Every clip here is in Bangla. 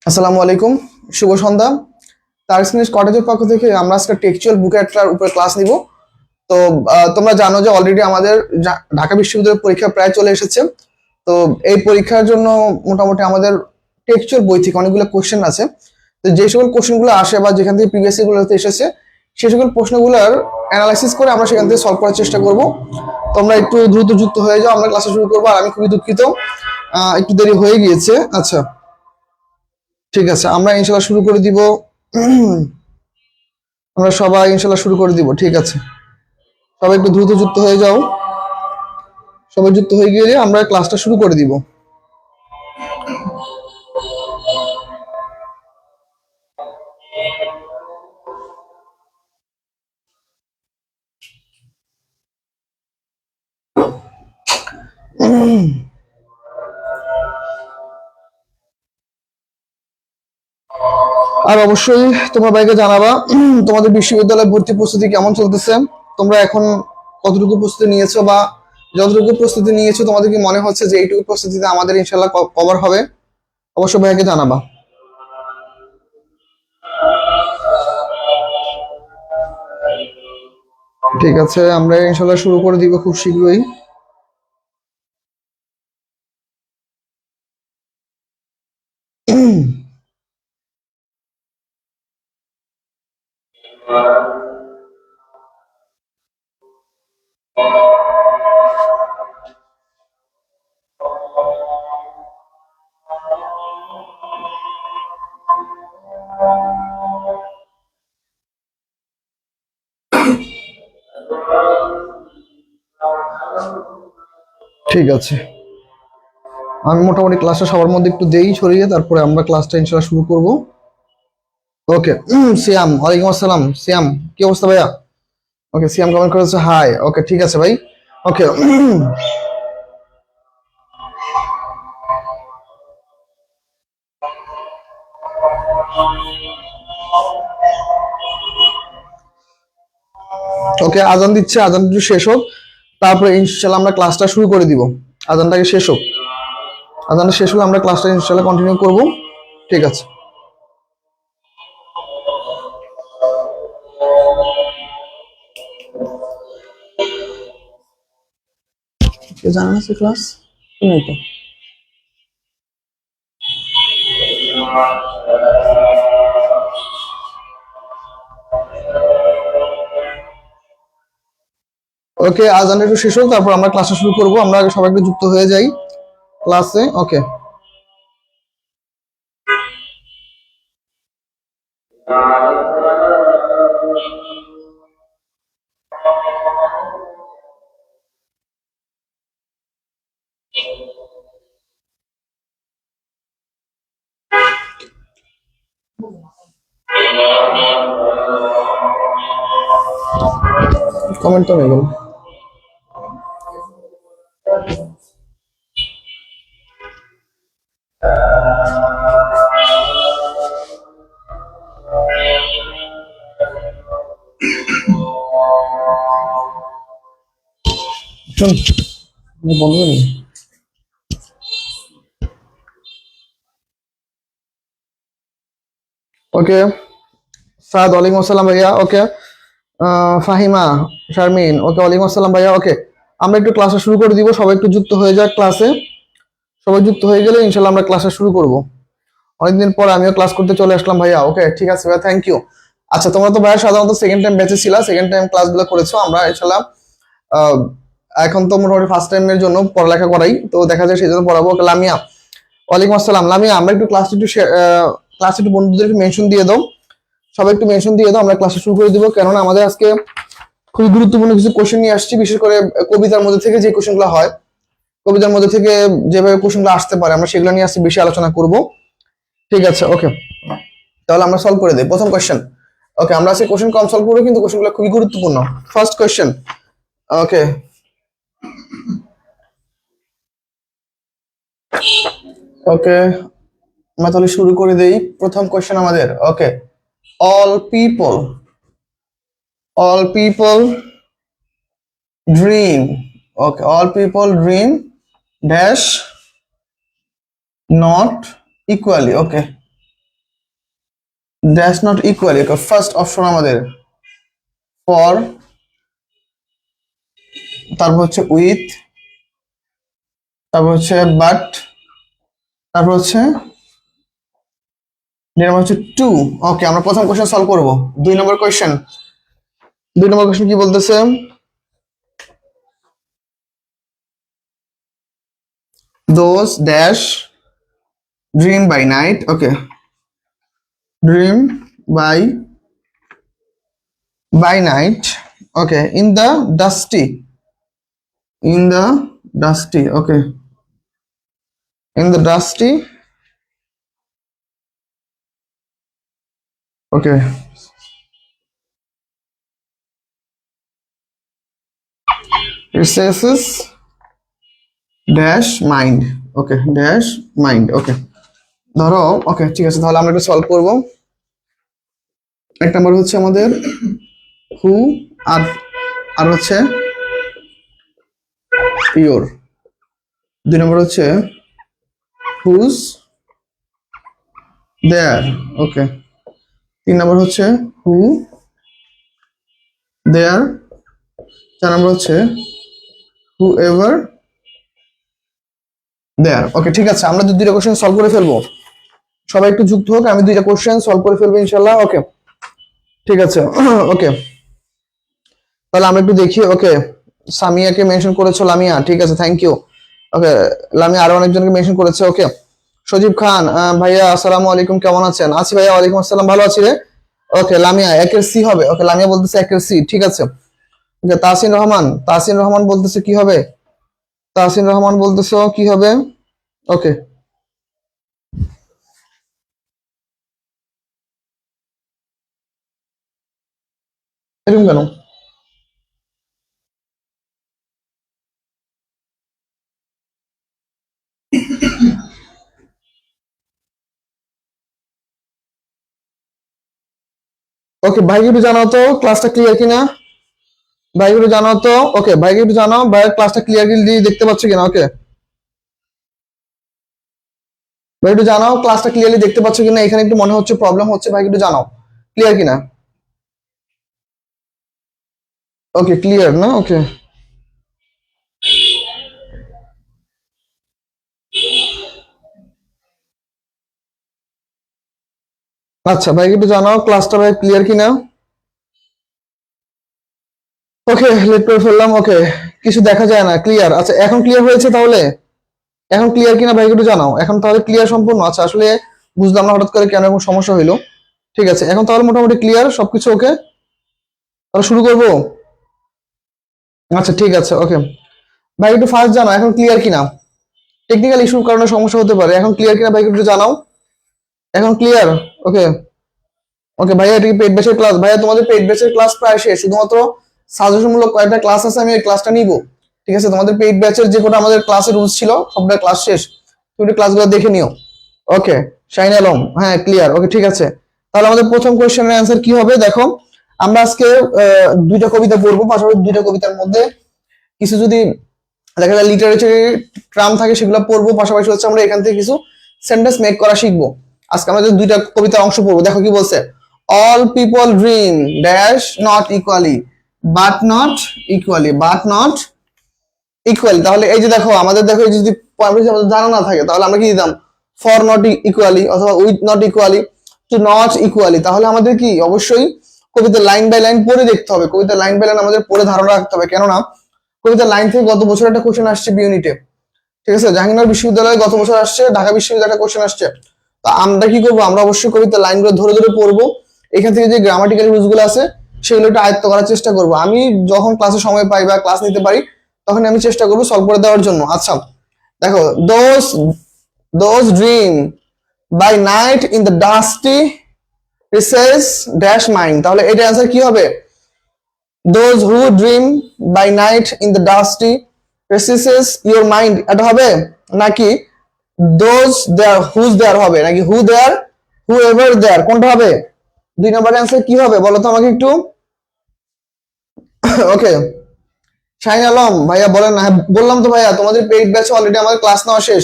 আসসালামু আলাইকুম, শুভ সন্ধ্যা। তার স্ক্রিনিশ কটেজের পক্ষ থেকে আমরা আজকে টেক্সচুয়াল বুকেটটার উপরে ক্লাস নিব। তো তোমরা জানো যে অলরেডি আমাদের ঢাকা বিশ্ববিদ্যালয়ের পরীক্ষা প্রায় চলে এসেছে। তো এই পরীক্ষার জন্য মোটামুটি আমাদের টেক্সচুয়াল বই থেকে অনেকগুলো কোশ্চেন আছে। তো যে সকল কোশ্চেনগুলো আসে বা যেখান থেকে প্রিভিয়াস গুলোতে এসেছে সেই সকল প্রশ্নগুলোর অ্যানালাইসিস করে আমরা সেখান থেকে সলভ করার চেষ্টা করব। তোমরা একটু দ্রুত যুক্ত হয়ে যাও, আমরা ক্লাসে শুরু করবো। আর আমি খুবই দুঃখিত, একটু দেরি হয়ে গিয়েছে। আচ্ছা, ঠিক আছে, আমরা ইনশাল্লাহ শুরু করে দিব। আমরা সবাই ইনশাল্লাহ শুরু করে দিব। ঠিক আছে, সবাই একটু দ্রুত যুক্ত হয়ে যাও। সবাই যুক্ত হয়ে গেলে আমরা ক্লাসটা শুরু করে দিব। আর অবশ্যই তোমরা ভাইকে জানাবা তোমাদের বিশ্ববিদ্যালয় ভর্তি প্রস্তুতি কেমন চলতেছে। তোমরা এখন কতটুকু প্রস্তুতি নিয়েছো, বা যতটুকু প্রস্তুতি নিয়েছো তোমাদের কি মনে হচ্ছে যে এইটুকু প্রস্তুতিতে আমাদের ইনশাল্লাহ কভার হবে? অবশ্যই ভাইকে জানাবা। ঠিক আছে, আমরা ইনশাল্লাহ শুরু করে দিব খুব শীঘ্রই। ঠিক আছে, আমি মোটামুটি ক্লাসটা সবার মধ্যে একটু দেই ছড়িয়ে, তারপরে আমরা ক্লাসটা ইনশাল্লাহ শুরু করব। ওকে, সিয়াম, ওয়ালাইকুম আসসালাম। সিয়াম, কি অবস্থা ভাইয়া? ওকে, সিয়াম কমেন্ট করেছে হাই। ওকে, ঠিক আছে ভাই। ওকে, ওকে, আজান দিচ্ছে, আজান একটু শেষ হোক, তারপরে ইনশাল্লাহ আমরা ক্লাসটা শুরু করে দিব। আজানটাকে শেষ হোক, আজানটা শেষ হলে আমরা ক্লাসটা ইনশাল্লাহ কন্টিনিউ করব। ঠিক আছে, জানা আছে ক্লাস নেই তো। ওকে, আজান একটু শেষ হোক, তারপর আমরা ক্লাসটা শুরু করব। আমরা আগে সবাইকে যুক্ত হয়ে যাই ক্লাসে। ওকে, কমেন্ট তো নেই। শোন, বন্ধ করে নি। ওকে, সাদ, ওয়ালাইকুম আসসালাম ভাইয়া। ওকে, ফাহিমা, শারমিন, ওকে, ওয়ালাইকুম আসসালাম ভাইয়া। ওকে, আমরা একটু ক্লাসটা শুরু করে দিব। সবাই একটু যুক্ত হয়ে যাক ক্লাসে। সবাই যুক্ত হয়ে গেলে ইনশাল্লাহ আমরা ক্লাসটা শুরু করব। অনেকদিন পর আমিও ক্লাস করতে চলে আসলাম ভাইয়া। ওকে, ঠিক আছে ভাইয়া, থ্যাংক ইউ। আচ্ছা, তোমরা তো ভাইয়া সাধারণত সেকেন্ড টাইম ব্যাচে ছিলা, সেকেন্ড টাইম ক্লাসগুলো করেছো। আমরা ইনশাল্লাহ আহ, এখন তো মোটামুটি ফার্স্ট টাইমের জন্য পড়ালেখা করাই, তো দেখা যায় সেই জন্য পড়াবো। ওকে, লামিয়া, ওয়ালাইকুম আসসালাম। লামিয়া, আমরা একটু ক্লাস একটু বন্ধুদেরকে মেনশন দিয়ে দাও। সবাই একটু মেনশন দিয়ে দাও, আমরা ক্লাসটা শুরু করে দিব। কেননা আমাদের আজকে খুবই গুরুত্বপূর্ণ কিছু কোশ্চেন নিয়ে আসছি, বিশেষ করে কবিতার মধ্যে থেকে যে কোশ্চেনগুলো হয়, কবিতার মধ্যে থেকে যেভাবে কোশ্চেনগুলো আসতে পারে, আমরা সেগুলো নিয়ে আজকে বেশি আলোচনা করব। ঠিক আছে, ওকে, তাহলে আমরা সলভ করে দিই প্রথম কোশ্চেন। ওকে, আমরা আজকে কোশ্চেন কম সলভ করবো, কিন্তু কোশ্চেনগুলো খুবই গুরুত্বপূর্ণ। First question. ওকে, ওকে, আমরা তাহলে শুরু করে দেই। প্রথম কোশ্চেন আমাদের। Okay, all people, all people dream. Okay, all people dream dash not equally. Okay, dash not equally, first option আমাদের ফর, তারপর হচ্ছে উইথ, তারপর হচ্ছে বাট, তারপর হচ্ছে টু। ওকে, আমরা প্রথম কোশ্চেন সলভ করব। 2 নম্বর কোশ্চেন, 2 নম্বর কোশ্চেন কি বলতেছে? Those dash dream by night, okay, dream by night, okay, in the dusty, okay, in the dusty, okay, recesses dash mind, okay, dash mind, okay, ধরো, ওকে, ঠিক আছে, তাহলে আমরা একটু সলভ করব। 1 নম্বর হচ্ছে আমাদের হু, আর আর হচ্ছে ইয়োর। 2 নম্বর হচ্ছে হুজ দেয়ার, ওকে। 3 নম্বর হচ্ছে হু দেয়ার। 4 নম্বর হচ্ছে হু এভার দেয়ার, ওকে, ঠিক আছে, আমরা 2টা কোশ্চেন সলভ করে ফেলবো। সবাই একটু যুক্ত হোক, আমি 2টা কোশ্চেন সলভ করে ফেলবো ইনশাল্লাহ, ওকে, ঠিক আছে। ওকে, তাহলে আমরা একটু দেখি। ওকে, সামিয়াকে মেনশন করেছো, লামিয়া, ঠিক আছে, থ্যাংক ইউ। ওকে, লামিয়া আরো অনেকজনকে মেনশন করেছে, ওকে। সজীব খান, ভাইয়া আসসালামু আলাইকুম, কেমন আছেন? আছি ভাইয়া, ওয়ালাইকুম আসসালাম, ভালো আছি রে। ওকে, লামিয়া 1-এর সি হবে, ওকে, লামিয়া বলতেছে 1-এর সি, ঠিক আছে। ওকে, তাসিন রহমান বলতেছে কি হবে? তাসিন রহমান বলতেছে কি হবে? ওকে, এরকম কেন? ওকে, ভাইকে একটু জানাও তো ক্লাসটা ক্লিয়ার কিনা। ভাইকে একটু জানাও তো। ওকে, ভাইকে একটু জানাও ভাইয়ের ক্লাসটা ক্লিয়ারলি দেখতে পাচ্ছ কিনা। ওকে, ভাই একটু জানাও ক্লাসটা ক্লিয়ারলি দেখতে পাচ্ছ কিনা, এখানে একটু মনে হচ্ছে প্রবলেম হচ্ছে, ভাইকে একটু জানাও ক্লিয়ার কিনা। ওকে, ক্লিয়ার না? ওকে, আচ্ছা, ভাইকে একটু জানাও ক্লাসটা ভাই ক্লিয়ার কিনা। ওকে, লেট করে ফেললাম। ওকে, কিছু দেখা যায় না, ক্লিয়ার। আচ্ছা, এখন ক্লিয়ার হয়েছে তাহলে? এখন ক্লিয়ার কিনা ভাইকে একটু জানাও। এখন তাহলে ক্লিয়ার সম্পূর্ণ? আচ্ছা, আসলে বুঝলাম না হঠাৎ করে কেন এরকম সমস্যা হইলো। ঠিক আছে, এখন তাহলে মোটামুটি ক্লিয়ার সবকিছু। ওকে, তাহলে শুরু করবো। আচ্ছা, ঠিক আছে, ওকে, ভাই একটু ফার্স্ট জানাও এখন ক্লিয়ার কিনা। টেকনিক্যাল ইস্যুর কারণে সমস্যা হতে পারে, এখন ক্লিয়ার কিনা ভাই একটু জানাও। এখন ক্লিয়ার? ওকে, ওকে ভাইয়া, এটা কি পেইড ব্যাচের ক্লাস? ভাইয়া তোমাদের পেইড ব্যাচের ক্লাস প্রায় শেষ, শুধুমাত্র সাজেশনমূলক কয়েকটা ক্লাস আছে, আমি ওই ক্লাসটা নিব। ঠিক আছে, তোমাদের পেইড ব্যাচের যে কটা আমাদের ক্লাসের রুলস ছিল সবটা ক্লাস শেষ, তুমি ক্লাসগুলো দেখে নিও। ওকে, শাইন আলম, হ্যাঁ ক্লিয়ার, ওকে, ঠিক আছে। তাহলে আমাদের প্রথম কোয়েশ্চেনের অ্যান্সার কি হবে দেখো। আমরা আজকে 2টা কবিতা পড়বো, পাশাপাশি 2টা কবিতার মধ্যে কিছু যদি দেখা যায় লিটারেচার ট্রাম থাকে সেগুলো পড়বো, পাশাপাশি হচ্ছে আমরা এখান থেকে কিছু সেন্টেন্স মেক করা শিখবো। আজকে আমাদের 2টা কবিতার অংশ পড়বো। দেখো কি বলছে, all people dream dash not equally, but not equally. তাহলে এই যে দেখো আমাদের, দেখো এই যে যদি জানা না থাকে তাহলে আমরা কি দিতাম, ফর নট ইকুয়ালি অথবা with not equally, to not equally. তাহলে আমাদের কি অবশ্যই কবিতা লাইন বাই লাইন পড়ে দেখতে হবে, কবিতা লাইন বাই লাইন আমাদের পড়ে ধারণা রাখতে হবে, কেননা কবিতার লাইন থেকে গত বছর একটা কোশ্চেন আসছে বি ইউনিটে। ঠিক আছে, জাহাঙ্গীরনগর বিশ্ববিদ্যালয়ে গত বছর আসছে, ঢাকা বিশ্ববিদ্যালয়ে একটা কোশ্চেন আসছে। তো আমরা কি করবো, আমরা অবশ্যই কবিতার লাইনগুলো ধরে ধরে পড়বো, এখান থেকে যে গ্রামাটিক্যাল রুলস গুলো আছে সেগুলো একটু আয়ত্ত করার চেষ্টা করবো। আমি যখন ক্লাসে সময় পাই বা ক্লাস নিতে পারি তখন আমি চেষ্টা করবো সলভ করে দেওয়ার জন্য। আচ্ছা, দেখো, those dream by night in the dusty recess dash mind. তাহলে এটার অ্যান্সার কি হবে? Those who dream by night in the dusty recesses your mind, এটা হবে নাকি those there who's there হবে নাকি who there whoever there, কোনটা হবে? 2 নম্বর অ্যান্সার কি হবে বলো তো আমাকে একটু। ওকে, শাহিন আলম ভাইয়া বলেন না। হ্যাঁ, বললাম তো ভাইয়া তোমাদের পেইড ব্যাচে অলরেডি আমাদের ক্লাস নেওয়া শেষ,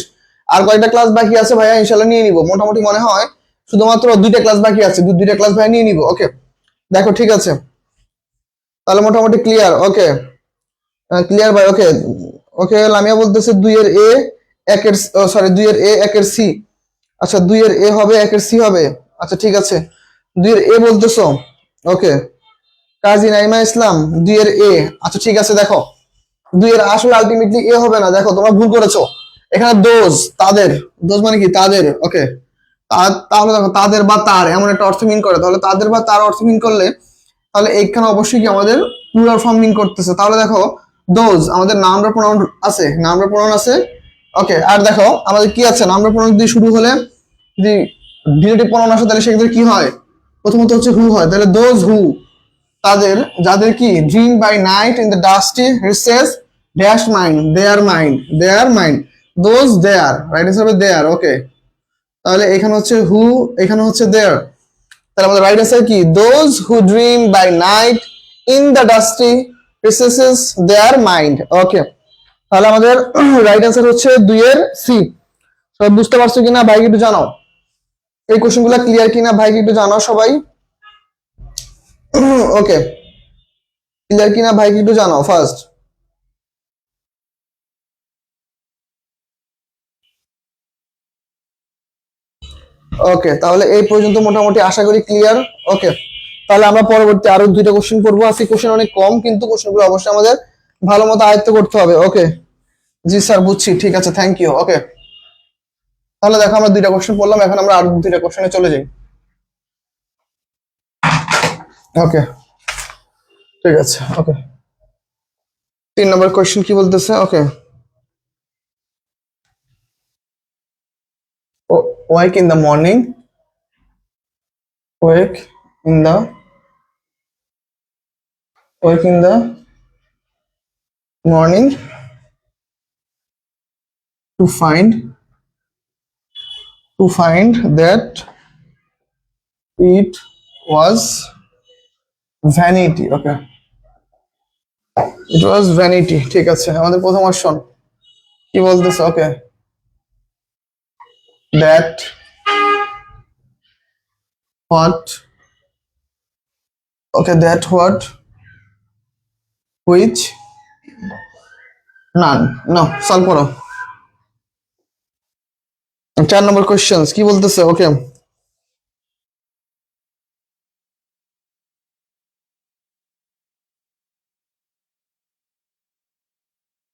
আর কয়েকটা ক্লাস বাকি আছে ভাইয়া, ইনশাল্লাহ নিয়ে নিব। মোটামুটি মনে হয় শুধুমাত্র দুইটা ক্লাস বাকি আছে, দুইটা ক্লাস ভাই নিয়ে নিব। ওকে, দেখো ঠিক আছে, তাহলে মোটামুটি ক্লিয়ার। ওকে, ক্লিয়ার ভাই। ওকে ওকে, লামিয়া বলতেছে 2 এর এ, 1 এর, সরি 2 এর এ 1 এর সি। আচ্ছা 2 এর এ হবে 1 এর সি হবে। আচ্ছা ঠিক আছে, 2 এর এ বলতেছো। ওকে, কাজী নাইমা ইসলাম 2 এর এ। আচ্ছা ঠিক আছে, দেখো 2 এর আসলে আলটিমেটলি এ হবে না, দেখো তোমরা ভুল করেছো। এখানে দোজ, তাদের, দোজ মানে কি তাদের। ওকে, তাহলে দেখো তাদের বা তার এমন একটা অর্থ মিন করে, তাহলে তাদের বা তার অর্থ মিন করলে তাহলে এইখানে অবশ্যই কি আমাদের প্লুরাল ফর্ম মিন করতেছে। তাহলে দেখো দোজ আমাদের নাম্বার প্রোনাউন আছে, নাম্বার প্রোনাউন আছে। ওকে, আর দেখো আমাদের কি আছে, নাম্বার প্রোনাউন দিয়ে শুরু হলে যদি ডিরেক্টিভ প্রোনাউন আসে তাহলে সেক্ষেত্রে কি হয়, প্রথমত হচ্ছে হু হয়। তাহলে দোজ হু, তাদের যাদের কি dream by night in the dusty recess dash mind, their mind, their mind, those their, right হিসাবে দেয়ার। ওকে, তাহলে এখানে হচ্ছে হু, এখানে হচ্ছে দেয়ার। তাহলে আমাদের রাইট অ্যান্সার কি, those who dream by night in the dusty recesses their mind. Okay, তাহলে আমাদের রাইট অ্যান্সার হচ্ছে 2 এর সি। সবাই বুঝতে পারছো কিনা ভাই একটু জানাও, এই কোশ্চেনগুলো ক্লিয়ার কিনা ভাই একটু জানাও সবাই। ওকে, ক্লিয়ার কিনা ভাই একটু জানাও ফার্স্ট। ওকে, তাহলে এই পর্যন্ত মোটামুটি আশা করি ক্লিয়ার। ওকে, তাহলে আমরা পরবর্তী আরো 2টা কোশ্চেন করবো। আজকে কোশ্চেন অনেক কম, কিন্তু কোশ্চেনগুলো অবশ্যই আমাদের ভালো মতো আয়ত্ত করতে হবে। ওকে, জি স্যার বুঝছি, ঠিক আছে, থ্যাংক ইউ। ওকে, তাহলে দেখো আমরা 2টা কোশ্চেন পড়লাম, এখন আমরা আরো 2টা কোশ্চেনে চলে যাই। ওকে, ঠিক আছে। ওকে, 3 নম্বর কোশ্চেন কি বলতেছে। ওকে, wake in the morning, wake in the, wake in the morning to find that it was vanity. Okay, it was vanity, ঠিক আছে। আমাদের প্রথম অপশন কি বলতেছে। ওকে, that what, okay, that what, which, none, no, solve করো। 4 নম্বর কোশ্চেন কি বলতেছে। ওকে,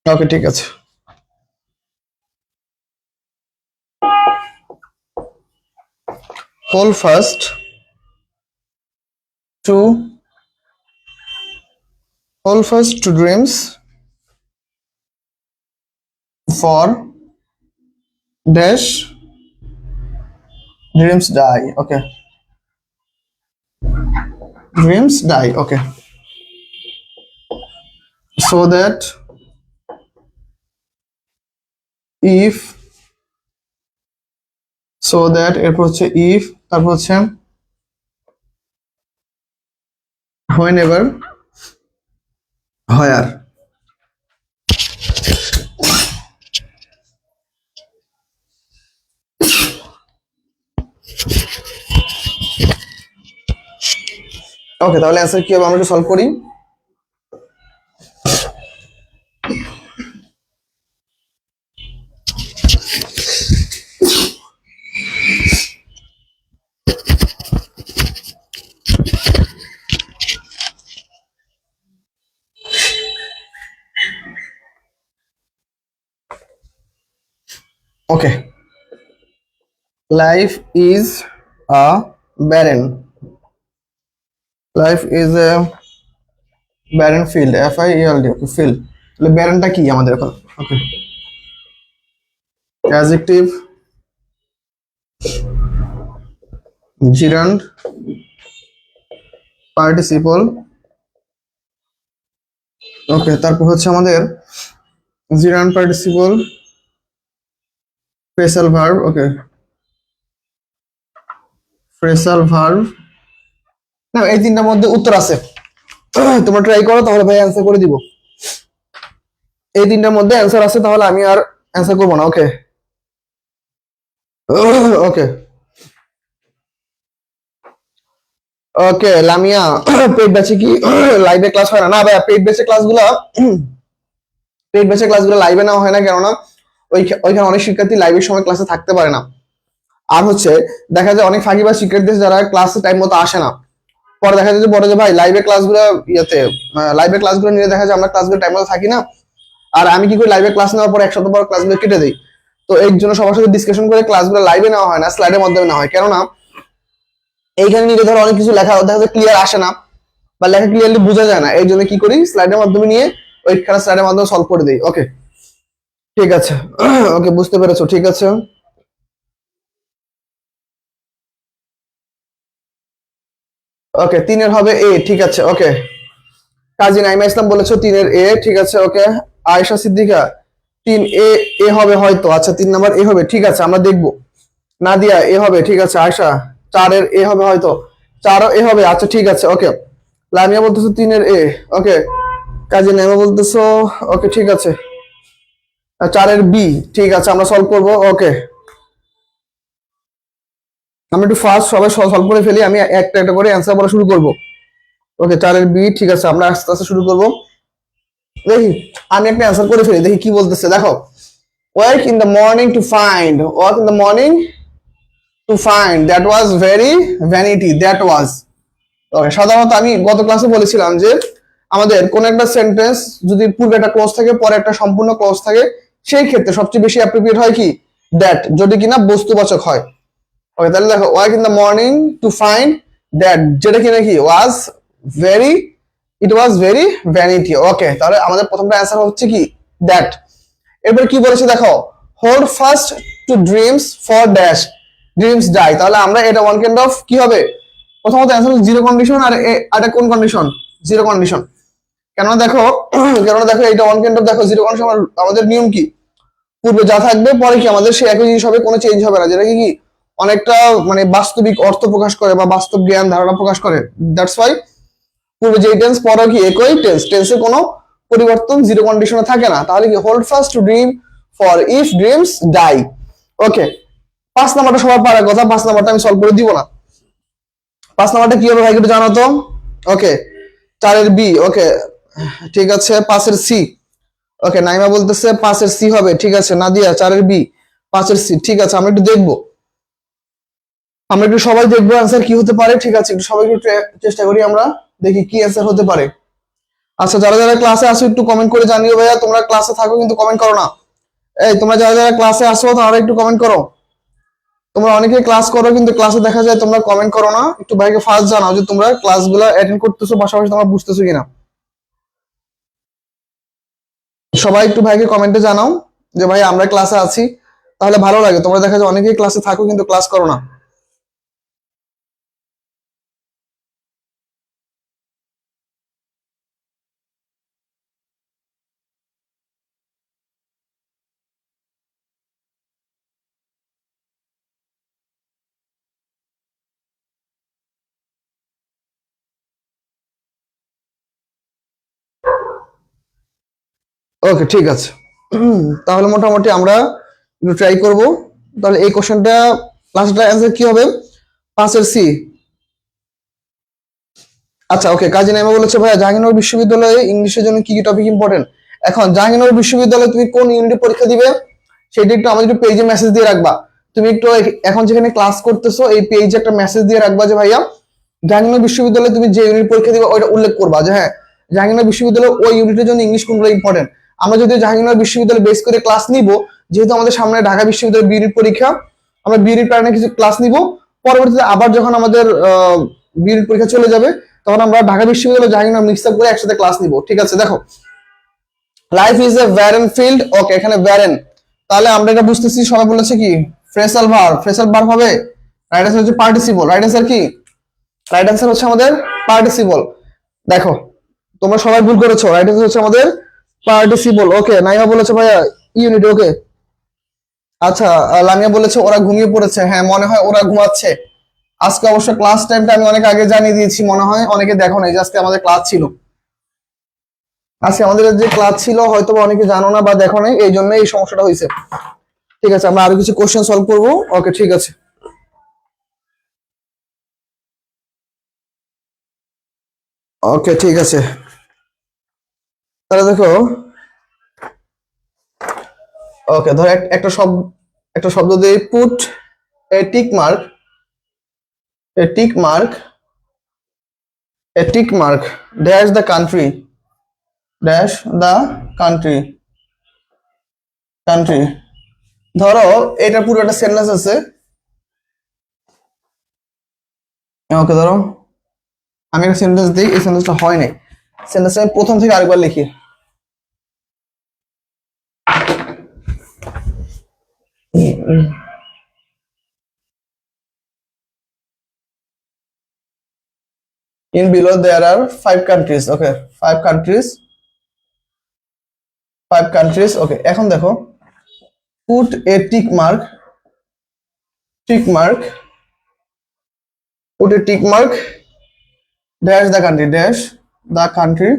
ওকে, ঠিক আছে। hold fast to, hold fast to dreams for dash dreams die. Okay, dreams die. Okay, so that if, so that এরপর হচ্ছে if, তারপর হচ্ছে whenever, where। ওকে, তাহলে অ্যান্সার কি হবে আমরা একটু সলভ করি। ওকে, life is a barren, life is a barren field, FIELD। Okay, field, তাহলে barrenটা কি আমাদের এখন। ওকে, adjective, gerund, participle। ওকে, তারপর হচ্ছে আমাদের gerund, participle, phrasal verb। ওকে, phrasal verb। না, এই তিনটার মধ্যে উত্তর আছে, তোমরা ট্রাই করো, তাহলে ভাই অ্যান্সার করে দিব। এই তিনটার মধ্যে অ্যান্সার আছে, তাহলে আমি আর অ্যান্সার করবো না। ওকে, ওকে, ওকে লামিয়া, পেড ব্যাচে কি লাইভে ক্লাস হয় না? না ভাইয়া, পেড ব্যাচের ক্লাসগুলো লাইভে নেওয়া হয় না, কেননা ওইখানে অনেক শিক্ষার্থী লাইভের সময় ক্লাসে থাকতে পারে না। আর হচ্ছে দেখা যায় অনেক ফাঁকিবাজ শিক্ষার্থী যারা ক্লাসে টাইম মতো আসে না, পরে দেখা যায় যে বড় যে ভাই লাইভে ক্লাসগুলো নিয়ে দেখা যায় আমরা ক্লাসগুলো টাইম মতো থাকি না। আর আমি কি করি, লাইভে ক্লাস নেওয়ার পর এক সপ্তাহ পর ক্লাসগুলো কেটে দিই। তো এই জন্য সবার সাথে ডিসকাশন করে ক্লাসগুলো লাইভে নেওয়া হয় না, স্লাইডের মাধ্যমে নেওয়া হয়। কেননা এইখানে নিলে ধরো অনেক কিছু লেখা দেখা যায় ক্লিয়ার আসে না, বা লেখা ক্লিয়ারলি বোঝা যায় না, এই জন্য কি করি, স্লাইডের মাধ্যমে নিয়ে ওইখানে স্লাইডের মাধ্যমে সলভ করে দিই। ওকে ঠিক আছে। ওকে বুঝতে পেরেছো, ঠিক আছে। ওকে তিনের হবে এ, ঠিক আছে। ওকে কাজী নাইমা ইসলাম বলেছো তিনের এ, ঠিক আছে। ওকে আয়েশা সিদ্দিকা, তিন এ, এ হবে হয়তো, আচ্ছা 3 নাম্বার এ হবে, ঠিক আছে আমরা দেখবো। নাদিয়া এ হবে, ঠিক আছে। আয়শা চারের এ হবে হয়তো, চারও এ হবে, আচ্ছা ঠিক আছে। ওকে লামিয়া বলতেছো তিনের এ। ওকে কাজী নাইমা বলতেছো ওকে ঠিক আছে, চারের বি, ঠিক আছে আমরা সলভ করবো। ওকে আমরা একটু ফার্স্ট সবাই সলভ করে ফেলি, আমি একটা একটা করে অ্যান্সার বলা শুরু করবো। ওকে চারের বি, ঠিক আছে আমরা আস্তে আস্তে শুরু করবো। দেখি আমি একটা অ্যান্সার করে ফেলি, দেখি কি বলতেছে। দেখো work in the morning to find, work in the morning to find, that was very vanity, that was. Okay সাধারণত আমি গত ক্লাসে বলেছিলাম যে আমাদের কোন একটা সেন্টেন্স যদি পূর্বে একটা ক্লজ থাকে পরে একটা সম্পূর্ণ ক্লজ থাকে, সেই ক্ষেত্রে সবচেয়ে বেশি অ্যাপ্রোপ্রিয়েট হয় কি দ্যাট, যদি কিনা বস্তুবাচক হয়। ওকে তাহলে দেখো work in the morning to find that, যেটা কিনা কি was very, it was very vanity. Okay তাহলে আমাদের প্রথমটা অ্যান্সার হচ্ছে কি দ্যাট। এরপর কি বলেছে দেখো, hold fast to dreams for dash dreams die, তাহলে আমরা এটা ওয়ান কাইন্ড অফ কি হবে, প্রথমত অ্যান্সার জিরো কন্ডিশন, আর এটা কোন কন্ডিশন, জিরো কন্ডিশন। কেননা দেখো কেননা দেখো এটা ওয়ান কাইন্ড অফ, দেখো জিরো কন্ডিশন আমাদের নিয়ম কি, পূর্বে যা থাকবে পরে কি আমাদের সেই একই জিনিস হবে, কোনো চেঞ্জ হবে না, যেটা কি কি অনেকটা মানে বাস্তবিক অর্থ প্রকাশ করে বা বাস্তব জ্ঞান ধারণা প্রকাশ করে। দ্যাটস ওয়াই পূর্বে যে টেন্স পরে কি একই টেন্স, টেন্সে কোনো পরিবর্তন জিরো কন্ডিশনে থাকে না। তাহলে কি hold fast to dream for if dreams die. Okay 5 নাম্বারটা সবার পারার কথা, 5 নাম্বারটা আমি সলভ করে দিব না। 5 নাম্বারটা কি হবে ভাই একটু জানো তো। ওকে চারের বি, ওকে ঠিক আছে। 5-এর সি, ওকে নাইমা বলতেছে 5-এর সি হবে, ঠিক আছে। নাদিয়া চারের বি, 5-এর সি, ঠিক আছে আমরা একটু দেখবো, আমরা একটু সবাই দেখবো অ্যান্সার কি হতে পারে। ঠিক আছে একটু সবাই একটু চেষ্টা করি আমরা, দেখি কি অ্যান্সার হতে পারে। আচ্ছা যারা যারা ক্লাসে আসো একটু কমেন্ট করে জানিও ভাইয়া, তোমরা ক্লাসে থাকো কিন্তু কমেন্ট করো না। এই তোমরা যারা যারা ক্লাসে আসো তারা একটু কমেন্ট করো। তোমরা অনেকে ক্লাস করো কিন্তু ক্লাসে দেখা যায় তোমরা কমেন্ট করো না। একটু ভাইকে ফার্স্ট জানাও যে তোমরা ক্লাসগুলো অ্যাটেন্ড করতেছো, পাশাপাশি তোমরা বুঝতেছো কিনা। সবাই একটু ভাইকে কমেন্টে জানাও যে ভাই আমরা ক্লাসে আছি, তাহলে ভালো লাগে। তোমরা দেখা যায় অনেকেই ক্লাসে থাকো কিন্তু ক্লাস করো না। ওকে ঠিক আছে। তাহলে মোটামুটি আমরা একটু ট্রাই করব। তাহলে এই কোশ্চেনটা লাস্টটা অ্যান্সার কি হবে, 5-এর সি। আচ্ছা ওকে কাজী নাইমা বলেছে ভাইয়া জাহাঙ্গীরনগর বিশ্ববিদ্যালয়ে ইংলিশের জন্য কি কি টপিক ইম্পর্টেন্ট। এখন জাহাঙ্গীরনগর বিশ্ববিদ্যালয়ে তুমি কোন ইউনিটে পরীক্ষা দিবে সেটা একটু আমাদের একটু পেজে মেসেজ দিয়ে রাখবা। তুমি একটু এখন যেখানে ক্লাস করতেছো এই পেজে একটা মেসেজ দিয়ে রাখবা যে ভাইয়া জাহাঙ্গীরনগর বিশ্ববিদ্যালয়ে তুমি যে ইউনিট পরীক্ষা দিবে ওইটা উল্লেখ করবা যে হ্যাঁ জাহাঙ্গীরনগর বিশ্ববিদ্যালয় ওই ইউনিটের জন্য ইংলিশ কোনগুলো ইম্পর্টেন্ট। আমরা যদি জাহাঙ্গীরনগর বিশ্ববিদ্যালয় বেস করে ক্লাস নিব, যেহেতু আমাদের সামনে ঢাকা বিশ্ববিদ্যালয়ের বি ইউনিট পরীক্ষা, আমরা বি ইউনিট প্যাটার্নে কিছু ক্লাস নিব। পরবর্তীতে আবার যখন আমাদের বি ইউনিট পরীক্ষা চলে যাবে তখন আমরা ঢাকা বিশ্ববিদ্যালয় জাহাঙ্গীরনগর মিক্স আপ করে একসাথে ক্লাস নিব। ঠিক আছে দেখো life is a barren field, okay এখানে ব্যারেন, তাহলে আমরা এটা বুঝতেছি সবাই বলেছে কি ফ্রেসাল ভার্ব, ফ্রেসাল ভার্ব হবে। রাইট আনসার হচ্ছে পার্টিসিপল, রাইট আনসার কি, রাইট আনসার হচ্ছে আমাদের পার্টিসিপল। দেখো তোমরা সবাই ভুল করেছো, রাইট আনসার হচ্ছে আমাদের পার্টিসিপল। ওকে নাইমা বলেছে ভাইয়া ইউনিট, ওকে আচ্ছা লামিয়া বলেছে ওরা ঘুমিয়ে পড়েছে, হ্যাঁ মনে হয় ওরা ঘুমাচ্ছে। আজকে অবশ্য ক্লাস টাইমটা আমি অনেক আগে জানিয়ে দিয়েছি, মনে হয় অনেকে দেখো নাই যে আজকে আমাদের ক্লাস ছিল। আজকে আমাদের যে ক্লাস ছিল হয়তো অনেকে জানো না বা দেখো নাই, এই জন্য এই সমস্যাটা হয়েছে। ঠিক আছে আমরা আরো কিছু কোশ্চেন সলভ করবো। ওকে ঠিক আছে। ওকে ঠিক আছে, তাহলে দেখো। ওকে ধর একটা শব্দ দিয়ে put a tick mark, A tick mark, A tick mark dash the country, dash the country, country. ধরো এটা পুরো একটা সেন্টেন্স আছে। ওকে ধরো আমি একটা সেন্টেন্স দিই, এই সেন্টেন্সটা হয় নাই, সেন্টেন্সটা আমি প্রথম থেকে আরেকবার লিখি। In below there are 5 countries. Okay, 5 countries, 5 countries. Okay, এখন দেখো put a tick mark, tick mark, put a tick mark, dash the country, dash the country,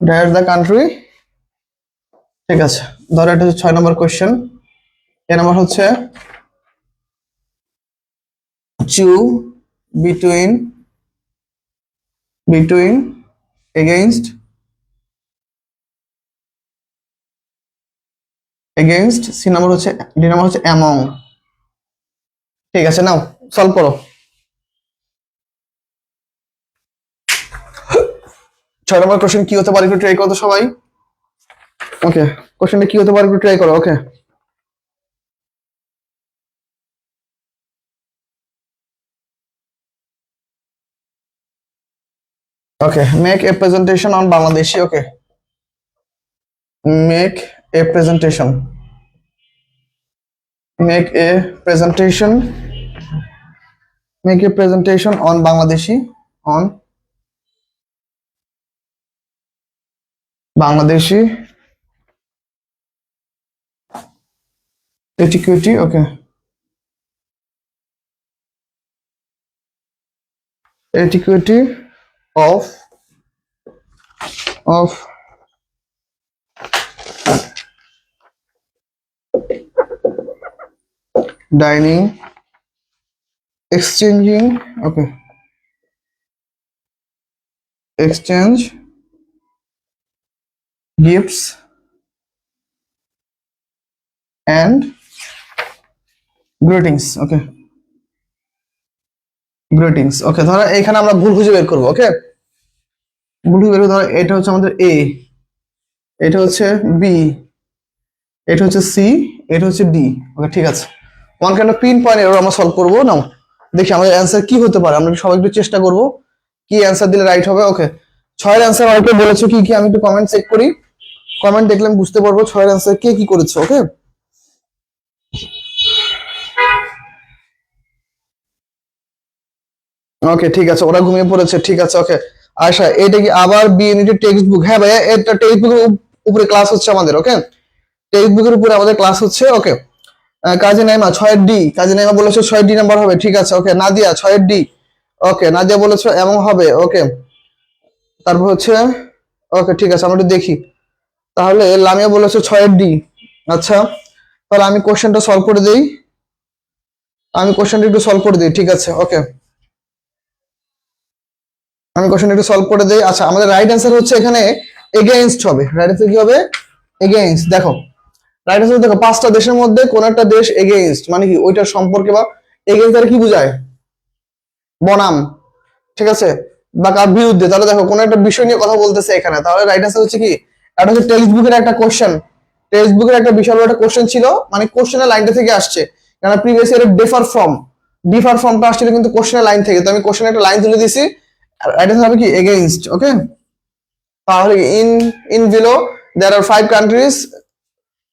dash the country। ঠিক আছে, ধরো এটা হচ্ছে 6 নম্বর কোয়েশ্চেন। এ নাম্বার হচ্ছে choose between, between, against, against। C number হচ্ছে, ডি নাম্বার হচ্ছে among। ঠিক আছে, নাও সলভ করো। 6 নম্বর কোশ্চেন কি হতে পারে একটু ট্রাই করো তো সবাই। ওকে, কোশ্চেনটা কি হতে পারে একটু ট্রাই করো। Okay, okay make a presentation on Bangladeshi. Okay, make a presentation, make a presentation, make a presentation on Bangladeshi, on Bangladeshi etiquette। Okay, etiquette of dining, exchanging। Okay, exchange gifts and greetings। Okay, greetings. Okay, ধরো এখানে আমরা ভুল খুঁজে বের করবো। ওকে, ভুল খুঁজে বের করবো। ধরো এটা হচ্ছে আমাদের এ, এটা হচ্ছে বি, এটা হচ্ছে সি, এটা হচ্ছে ডি। ওকে ঠিক আছে, one kind of pin point error আমরা সলভ করবো। নাও দেখি আমাদের অ্যান্সার কি হতে পারে, আমরা সবাই একটু চেষ্টা করবো কি অ্যান্সার দিলে রাইট হবে। ওকে, 6-এর অ্যান্সার আমাকে বলেছো কি কি, আমি একটু কমেন্ট চেক করি, কমেন্ট দেখলে আমি বুঝতে পারবো 6-এর অ্যান্সার কে কি করেছো। ওকে, ওকে ঠিক আছে, ওরা ঘুমিয়ে পড়েছে। ঠিক আছে, ওকে আশা, এটা কি আবার বিএনইটি টেক্সট বুক? হ্যাঁ ভাইয়া, এটা টেক্সট বুকের উপরে ক্লাস হচ্ছে আমাদের। ওকে, টেক্সট বুকের উপরে আমাদের ক্লাস হচ্ছে। ওকে, কাজী নাইমা 6-এর ডি, কাজী নাইমা বলেছো 6-এর ডি নাম্বার হবে। ঠিক আছে, ওকে নাদিয়া 6-এর ডি। ওকে, নাদিয়া বলেছো এমন হবে। ওকে, তারপর হচ্ছে ওকে ঠিক আছে, আমরা একটু দেখি। তাহলে লামিয়া বলেছো 6-এর ডি। আচ্ছা, তাহলে আমি কোশ্চেনটা সলভ করে দিই, আমি কোশ্চেনটা একটু সলভ করে দিই। ঠিক আছে, ওকে আমি কোশ্চেনটা একটু সলভ করে দিই। আচ্ছা, আমাদের রাইট অ্যান্সার হচ্ছে এখানে এগেইনস্ট হবে। রাইট অ্যান্সার কি হবে? এগেইনস্ট। দেখো রাইট অ্যান্সার দেখো, 5টা দেশের মধ্যে কোন একটা দেশ এগেইনস্ট মানে কি ওইটার সম্পর্কে, বা এগেইনস্ট দ্বারা কি বোঝায়? বনাম, ঠিক আছে, বা কার বিরুদ্ধে। তাহলে দেখো কোন একটা বিষয় নিয়ে কথা বলতেছে এখানে, তাহলে রাইট অ্যান্সার হচ্ছে কি, এটা হচ্ছে টেক্সট বুকের একটা কোশ্চেন, টেক্সট বুকের একটা বিশাল বড় একটা কোশ্চেন ছিল, মানে কোশ্চেনের লাইনটা থেকে আসছে, কারণ প্রিভিয়াস ইয়ারে ডিফার ফ্রমটা আসছিল কিন্তু কোশ্চেনের লাইন থেকে, তো আমি কোশ্চেনের একটা লাইন তুলে দিছি। রাইট অ্যান্সার হবে কি এগেইনস্ট। ওকে, তাহলে in below there are 5 countries,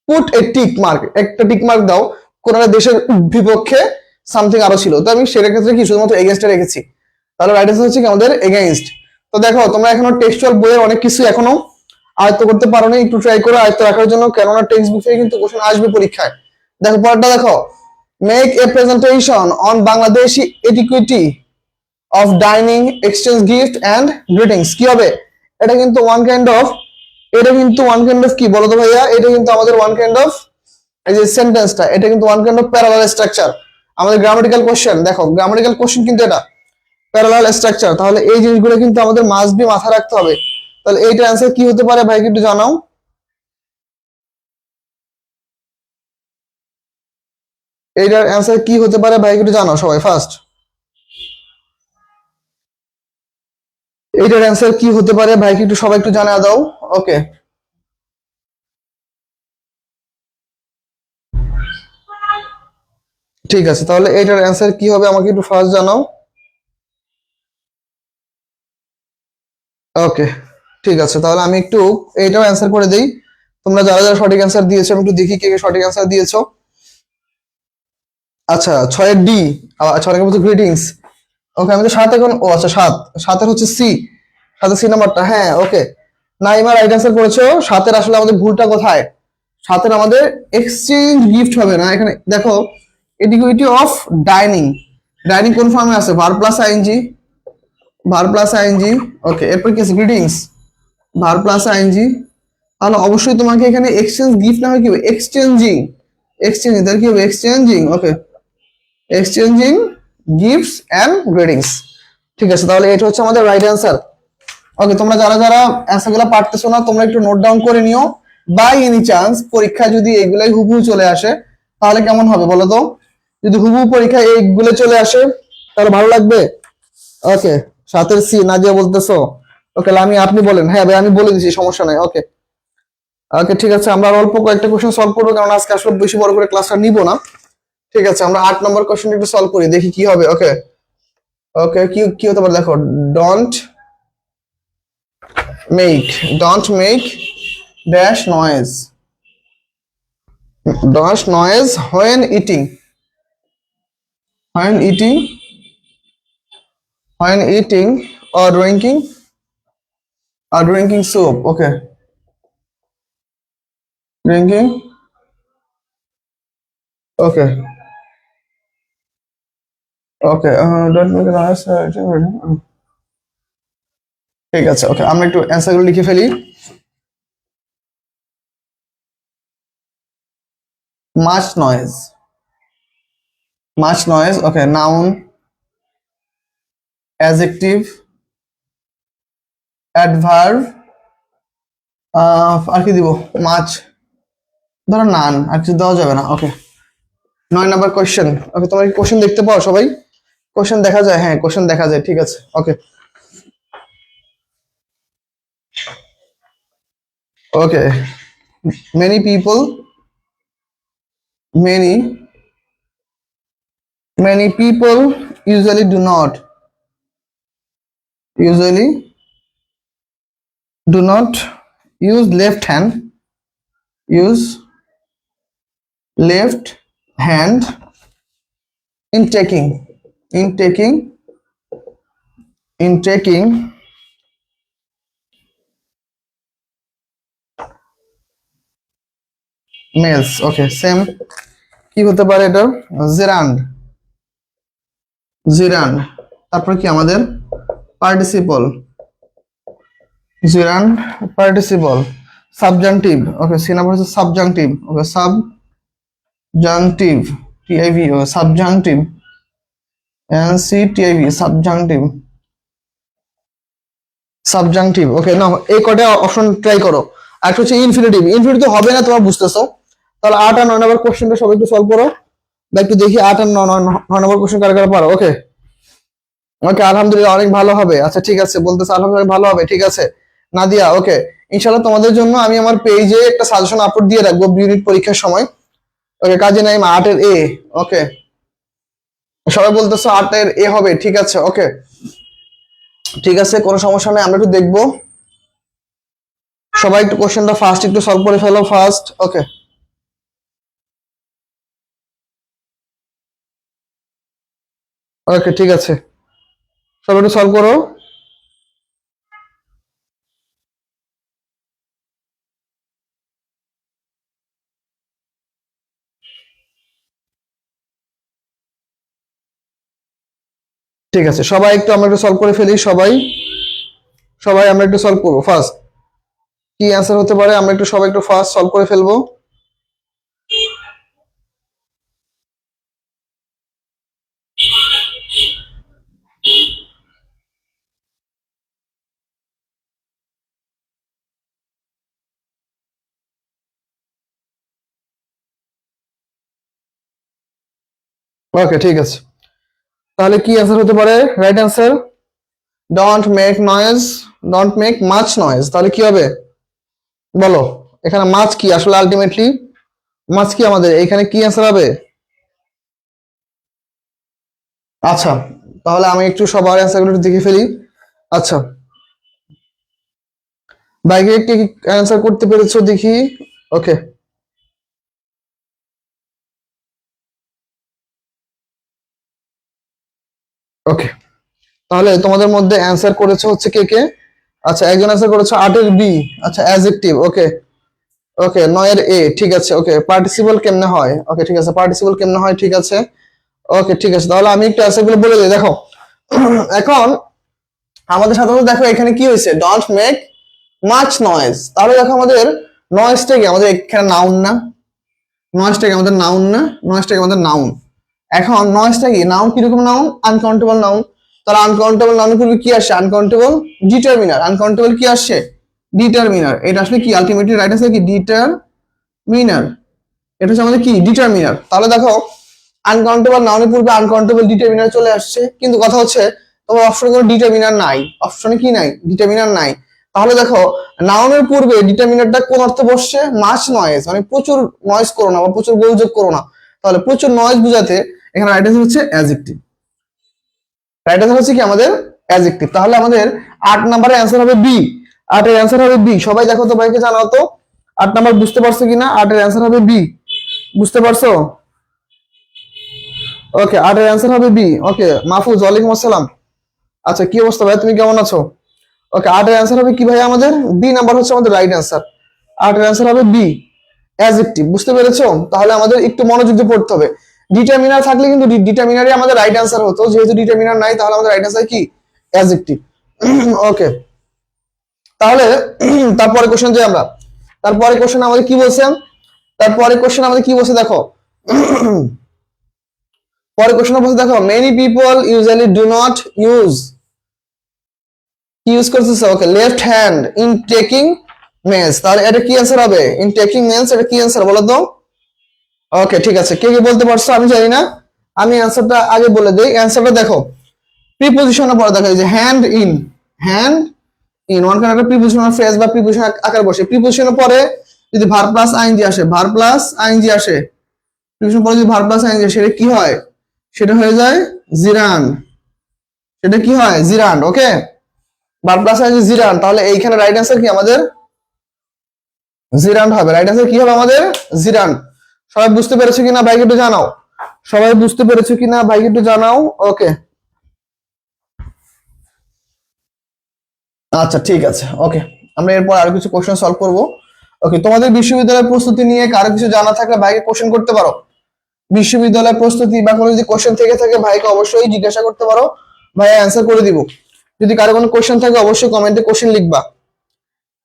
put a tick mark, একটা টিক মার্ক দাও কোন একটা দেশের বিপক্ষে সামথিং আরো ছিল, তো আমি সেটার ক্ষেত্রে কি শুধুমাত্র এগেইনস্টে রেখেছি। তাহলে রাইট অ্যান্সার হচ্ছে কি আমাদের এগেইনস্ট। তো দেখো তোমরা এখনো টেক্সচুয়াল বইয়ের অনেক কিছু এখনো আয়ত্ত করতে পারো না, একটু ট্রাই করো আয়ত্ত রাখার জন্য, কেননা টেক্সট বুক থেকে কিন্তু কোশ্চেন আসবে পরীক্ষায়। দেখো পরেরটা দেখো, make a presentation on Bangladeshi etiquette of dining, exchange gift and greetings. কি হবে? এটা কিন্তু ওয়ান কাইন্ড অফ, এটা কিন্তু ওয়ান কাইন্ড অফ কি বলো তো ভাইয়া, এটা কিন্তু আমাদের ওয়ান কাইন্ড অফ, এই যে সেন্টেন্সটা এটা কিন্তু one kind of parallel structure, আমাদের গ্রামাটিক্যাল কোশ্চেন। দেখো গ্রামাটিক্যাল কোশ্চেন কিন্তু এটা, প্যারালাল স্ট্রাকচার, তাহলে এই জিনিসগুলো কিন্তু আমাদের মাস্ট বি মাথায় রাখতে হবে। তাহলে এইটার অ্যান্সার কি হতে পারে ভাই একটু জানাও। এইটার অ্যান্সার কি হতে পারে ভাই একটু জানাও সবাই ফার্স্ট। এইটার অ্যান্সার কি হতে পারে ভাই একটু সবাই একটু জানা দাও। ওকে, ঠিক আছে, তাহলে এইটার অ্যান্সার কি হবে আমাকে একটু ফার্স্ট জানাও। ওকে, ঠিক আছে, তাহলে আমি একটু এইটাও অ্যান্সার করে দেই। তোমরা যারা যারা সঠিক অ্যান্সার দিয়েছো আমি একটু দেখি কে কে সঠিক অ্যান্সার দিয়েছো। আচ্ছা, ছয়ের ডি। আচ্ছা, অনেকে বলছে গ্রিটিংস। ওকে, আমি তো সাত এখন, ও আচ্ছা সাত, সাতের হচ্ছে সি, সাতের সি নাম্বারটা, হ্যাঁ ওকে। নাইমা রাইট অ্যান্সার করেছো। সাতের আসলে আমাদের ভুলটা কোথায়, সাতের আমাদের এক্সচেঞ্জ গিফট হবে না, এখানে দেখো এডিকুইটি অফ ডাইনিং। ডাইনিং কোন ফর্মে আছে, verb plus ING, verb plus ING. Okay, এরপর কি আছে, গ্রিটিংস, ভার প্লাস আইএনজি। তাহলে অবশ্যই তোমাকে এখানে এক্সচেঞ্জ গিফট না হয় কি হবে, এক্সচেঞ্জিং, এক্সচেঞ্জিং, তাহলে কি হবে exchanging. Okay, exchanging gifts and greetings. ঠিক আছে, তাহলে এটা হচ্ছে আমাদের রাইট অ্যান্সার। ওকে, তোমরা যারা যারা অ্যান্সার গুলো পারতেছো না তোমরা একটু নোট ডাউন করে নিও। বাই এনি চান্স পরীক্ষা যদি এগুলাই হুবহু চলে আসে তাহলে কেমন হবে বলো তো। যদি হুবহু পরীক্ষা এইগুলো চলে আসে তাহলে ভালো লাগবে। ওকে, সাতের সি নাজিয়া বলতেছো। ওকে, আমি আপনি বলেন, হ্যাঁ ভাই আমি বলে দিচ্ছি, সমস্যা নাই। ওকে, ওকে, ঠিক আছে, আমরা আর অল্প কয়েকটা কোশ্চেন সলভ করবো কারণ আজকে আসলে বেশি বড় করে ক্লাসটা নিব না। ঠিক আছে, আমরা 8 নম্বর কোশ্চেন একটু সলভ করি, দেখি কি হবে। ওকে, ওকে, কি কি হতে পারে দেখো, don't make, don't make dash noise, dash noise when eating, when eating, when eating or drinking soup. Okay, drinking. Okay, okay, don't make a noise. ঠিক আছে, ওকে, আমরা একটু অ্যান্সারগুলো লিখে ফেলি। Much noise, much noise. Okay, noun, adjective, adverb, আর কি দিব, মাছ, ধরো নান, আর কিছু দেওয়া যাবে না। ওকে, 9 নম্বর কোয়েশ্চেন। ওকে, তোমরা কি কোশ্চেন দেখতে পাও সবাই, কোশ্চেন দেখা যায়, হ্যাঁ কোশ্চেন দেখা যায়, ঠিক আছে। ওকে, ওকে, many people, many many people usually do not, usually do not use left hand, use left hand in taking, in taking, in taking meals. Okay, same, কি হতে পারে এটা, জেরান্ড, জিরান্ড। তারপর কি আমাদের পার্টিসিপল, জিরান্ড পার্টিসিপল। সাবজাংটিভ। ওকে, সি নাম্বার হচ্ছে সাবজাংটিভ। ওকে, সাবজাংটিভ, টিআইভি, ও সাবজাংটিভ, এনসিটিআইভি, সাবজাংটিভ, সাবজাংটিভ। ওকে, না এই কটা অপশন ট্রাই করো। আর একটা হচ্ছে ইনফিনিটিভ, ইনফিনিটিভ তো হবে না তোমরা বুঝতেছো। তাহলে 8 আর 9 নম্বর কোশ্চেনটা সবাই একটু সলভ করো, বা একটু দেখি 8 আর 9 নম্বর কোশ্চেন কারা কারা পারো। ওকে, ওকে, আলহামদুলিল্লাহ অনেক ভালো হবে। আচ্ছা ঠিক আছে, বলতেছে আলহামদুলিল্লাহ ভালো হবে, ঠিক আছে নাদিয়া। ওকে, ইনশাআল্লাহ তোমাদের জন্য আমি আমার পেজে একটা সাজেশন আপলোড দিয়ে রাখবো ইউনিট পরীক্ষার সময়। ওকে, কাজে নাইম 8-এর এ। ওকে, সবাই বলতেছো 8-এর এ হবে, ঠিক আছে। ওকে, ঠিক আছে, কোনো সমস্যা নেই, আমরা একটু দেখবো। সবাই একটু কোশ্চেনটা ফার্স্ট একটু সলভ করে ফেলো ফার্স্ট। ওকে, ওকে, ঠিক আছে, সবাই একটু সলভ করো। ঠিক আছে, সবাই একটু আমরা একটু সলভ করে ফেলি, সবাই, সবাই আমরা একটু সলভ করবো ফার্স্ট। কি অ্যান্সার হতে পারে, আমরা একটু সবাই একটু ফার্স্ট সলভ করে ফেলবো। ওকে ঠিক আছে, তাহলে কি অ্যান্সার হতে পারে? Right answer don't make noise, don't make much noise. তাহলে কি হবে বলো? এখানে মাছ কি আসলে? আলটিমেটলি মাছ কি আমাদের এখানে কি অ্যান্সার হবে? আচ্ছা, তাহলে আমি একটু সবার অ্যান্সারগুলো একটু দেখে ফেলি। আচ্ছা, বাইকে কি অ্যান্সার করতে পেরেছো দেখি? ওকে ওকে, তাহলে তোমাদের মধ্যে অ্যান্সার করেছে হচ্ছে কে কে? আচ্ছা, একজন অ্যান্সার করেছে 8 এর বি। আচ্ছা, অ্যাডজেক্টিভ। ওকে ওকে, 9 এর এ। ঠিক আছে, ওকে, পার্টিসিপল কেমনে হয়? ওকে ঠিক আছে, পার্টিসিপল কেমনে হয়? ঠিক আছে, ওকে ঠিক আছে, তাহলে আমি একটু অ্যান্সারগুলো বলে দিই। দেখো এখন আমাদের সাধারণত দেখো এখানে কি হয়েছে, ডোন্ট মেক মাচ নয়েজ। তাহলে দেখো আমাদের নয়েজটা কি আমাদের এখানে নাউন না? নয়েজটা কি আমাদের নাউন না? নয়েজটা কি আমাদের নাউন? এখন নয়েজটা কি নাউন? কিরকম নাউন? Uncountable noun. তাহলে আনকাউন্টেবল নাউনের পূর্বে কি আসে? Uncountable determiner. আনকাউন্টেবল কি আসছে? ডিটারমিনার। এটা আসলে কি আলটিমেটলি রাইট আছে কি ডিটারমিনার। এটা হচ্ছে আমাদের কি ডিটারমিনার। তাহলে দেখো আনকাউন্টেবল নাউনের পূর্বে আনকাউন্টেবল ডিটারমিনার চলে আসছে, কিন্তু কথা হচ্ছে তোমার অপশনে কোনো ডিটারমিনার নাই। অপশনে কি নাই? ডিটারমিনার নাই। তাহলে দেখো নাউনের পূর্বে ডিটারমিনারটা কোন অর্থে বসছে? মাছ নয়েজ, মানে প্রচুর নয়েজ করো না বা প্রচুর গোলযোগ করো না। তাহলে প্রচুর নয়েজ বুঝাতে এখানে রাইট আনসার হচ্ছে অ্যাডজেক্টিভ। রাইট আনসার হচ্ছে কি আমাদের অ্যাডজেক্টিভ। তাহলে আমাদের 8 নম্বরের অ্যান্সার হবে বি। 8 এর অ্যান্সার হবে বি। সবাই দেখো তো, ভাইকে জানাও তো 8 নাম্বার বুঝতে পারছো কিনা? 8 এর অ্যান্সার হবে বি। বুঝতে পারছো? ওকে, 8 এর অ্যান্সার হবে বি। ওকে, মাহফুজ ওয়ালাইকুম আসসালাম। আচ্ছা, কি অবস্থা ভাই, তুমি কেমন আছো? ওকে, 8 এর অ্যান্সার হবে কি ভাই আমাদের? বি নাম্বার হচ্ছে আমাদের রাইট অ্যান্সার। 8 এর অ্যান্সার হবে বি, অ্যাডজেক্টিভ। বুঝতে পেরেছো? তাহলে আমাদের একটু মনোযোগ দিয়ে পড়তে হবে। ডিটারমিনার থাকলে কিন্তু ডিটারমিনারই আমাদের রাইট অ্যান্সার হতো, যেহেতু ডিটারমিনার নাই তাহলে আমাদের রাইট অ্যান্সার কি? অ্যাডজেক্টিভ। ওকে, তাহলে তারপরে কোশ্চেন যে আমরা, তারপরে কোশ্চেন আমাদের কি বলছে? তারপরে কোশ্চেন আমাদের কি বলছে দেখো। পরে কোশ্চেন বলছে দেখো, many people usually do not use, কি ইউজ করতেছে? ওকে, লেফট হ্যান্ড ইন টেকিং মেলস। তাহলে এটা কি অ্যান্সার হবে? ইন টেকিং মেলস এটা কি অ্যান্সার বলো তো? ওকে ঠিক আছে, কে কে বলতে পারছো আমি জানি না, আমি অ্যান্সারটা আগে বলে দেই। অ্যান্সারটা দেখো প্রিপোজিশনের পরে দেখো, এই যে hand in, hand in one car একটা প্রিপোজিশনাল ফ্রেজ বা প্রিপোজিশন আকার বসে। প্রিপোজিশনের পরে যদি ভার প্লাস আইএনজি আসে, ভার প্লাস আইএনজি আসে, প্রিপোজিশন পরে যদি ভার প্লাস আইএনজি আসে, সেটা কি হয়? সেটা হয়ে যায় জিরান। সেটা কি হয়? জিরান। ওকে, ভার প্লাস আইএনজি জিরান। তাহলে এইখানে রাইট অ্যান্সার কি আমাদের? জিরান হবে। রাইট অ্যান্সার কি হবে আমাদের? জিরান। সবাই বুঝতে পেরেছো কিনা ভাইকে একটু জানাও। সবাই বুঝতে পেরেছো কিনা ভাইকে একটু জানাও। ওকে, আচ্ছা ঠিক আছে। ওকে, আমরা এরপর আরো কিছু কোশ্চেন সলভ করব। ওকে, তোমাদের বিশ্ববিদ্যালয়ের প্রস্তুতি নিয়ে কারো কিছু জানা থাকলে ভাইকে কোশ্চেন করতে পারো। বিশ্ববিদ্যালয়ের প্রস্তুতি বা কোনো যদি কোশ্চেন থেকে থাকে ভাইকে অবশ্যই জিজ্ঞাসা করতে পারো, ভাই অ্যান্সার করে দিব। যদি কারো কোনো কোশ্চেন থাকে অবশ্যই কমেন্টে কোশ্চেন লিখবা।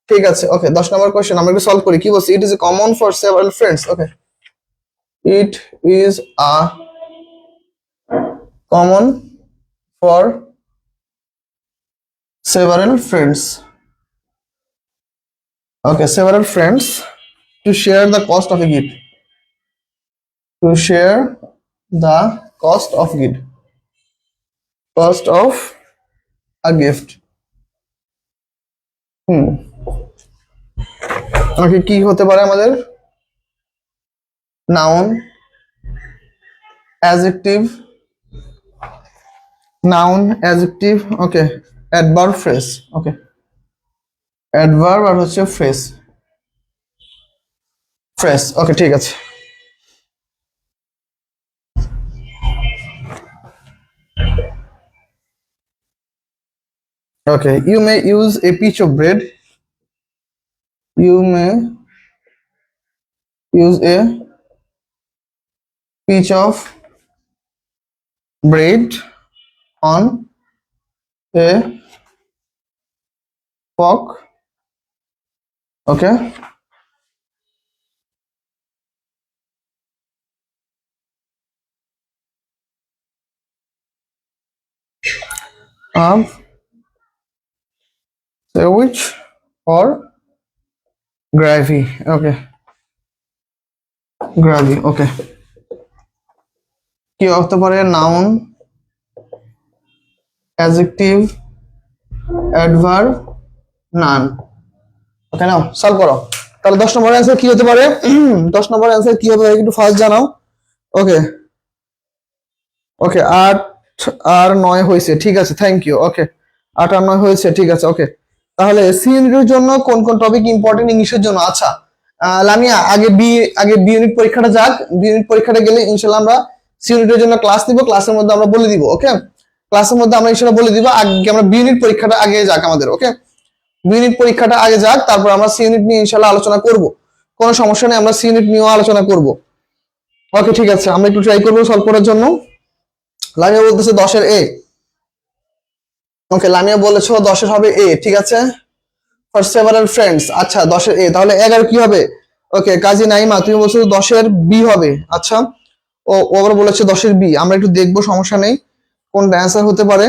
ঠিক আছে, ওকে, 10 নম্বর কোশ্চেন আমরা একটু সলভ করি। কি বলছি? It is common for several friends. Okay, it is a common for several friends. Okay, several friends to share the cost of a gift. To share the cost of gift. Cost of a gift. Okay, কি হতে পারে আমাদের? Noun, adjective, noun, adjective. Okay, adverb, phrase. Okay, adverb আর হচ্ছে ফ্রেজ। ফ্রেজ। ওকে ঠিক আছে। Okay, you may use a piece of bread. You may use a piece of bread on a fork. Okay, sandwich or gravy. Okay, gravy. Okay, কি হতে পারে? নাউন, অ্যাডজেক্টিভ, অ্যাডভার্ব, নান। ওকে নাও সলভ করো। তাহলে 10 নম্বরের অ্যান্সার কি হতে পারে? 10 নম্বরের অ্যান্সার কি হবে একটু ফার্স্ট জানাও। ওকে ওকে 8 আর 9 হয়েছে, ঠিক আছে, থ্যাংক ইউ। ওকে 8 আর 9 হয়েছে, ঠিক আছে। ওকে তাহলে সি ইউনিটের জন্য কোন কোন টপিক ইম্পর্টেন্ট ইংলিশের জন্য? আচ্ছা লামিয়া, আগে বি ইউনিট পরীক্ষাটা যাক। বি ইউনিট পরীক্ষাটা গেলে ইনশাল্লাহ আমরা সি ইউনিটের জন্য ক্লাস নিব, ক্লাসের মধ্যে আমরা বলে দিব। ওকে ক্লাসের মধ্যে আমরা ইনশাল্লাহ বলে দিব। আগে আমরা বি ইউনিট পরীক্ষাটা আগে যাক আমাদের। ওকে বি ইউনিট পরীক্ষাটা আগে যাক, তারপর আমরা সি ইউনিট নিয়ে ইনশাল্লাহ আলোচনা করব। কোনো সমস্যা নেই, আমরা সি ইউনিট নিয়েও আলোচনা করব। ওকে ঠিক আছে, আমরা একটু ট্রাই করবো সলভ করার জন্য। লামিয়া বলতেছে 10-এর এ। ওকে লামিয়া বলেছো 10-এর হবে এ, ঠিক আছে। ফর সেভারাল ফ্রেন্ডস, আচ্ছা 10-এর এ, তাহলে 11 কি হবে? ওকে কাজী নাইমা তুমি বলছো 10-এর বি হবে। আচ্ছা ও আবার বলেছে 10-এর বি। আমরা একটু দেখবো, সমস্যা নেই, কোনটা অ্যান্সার হতে পারে।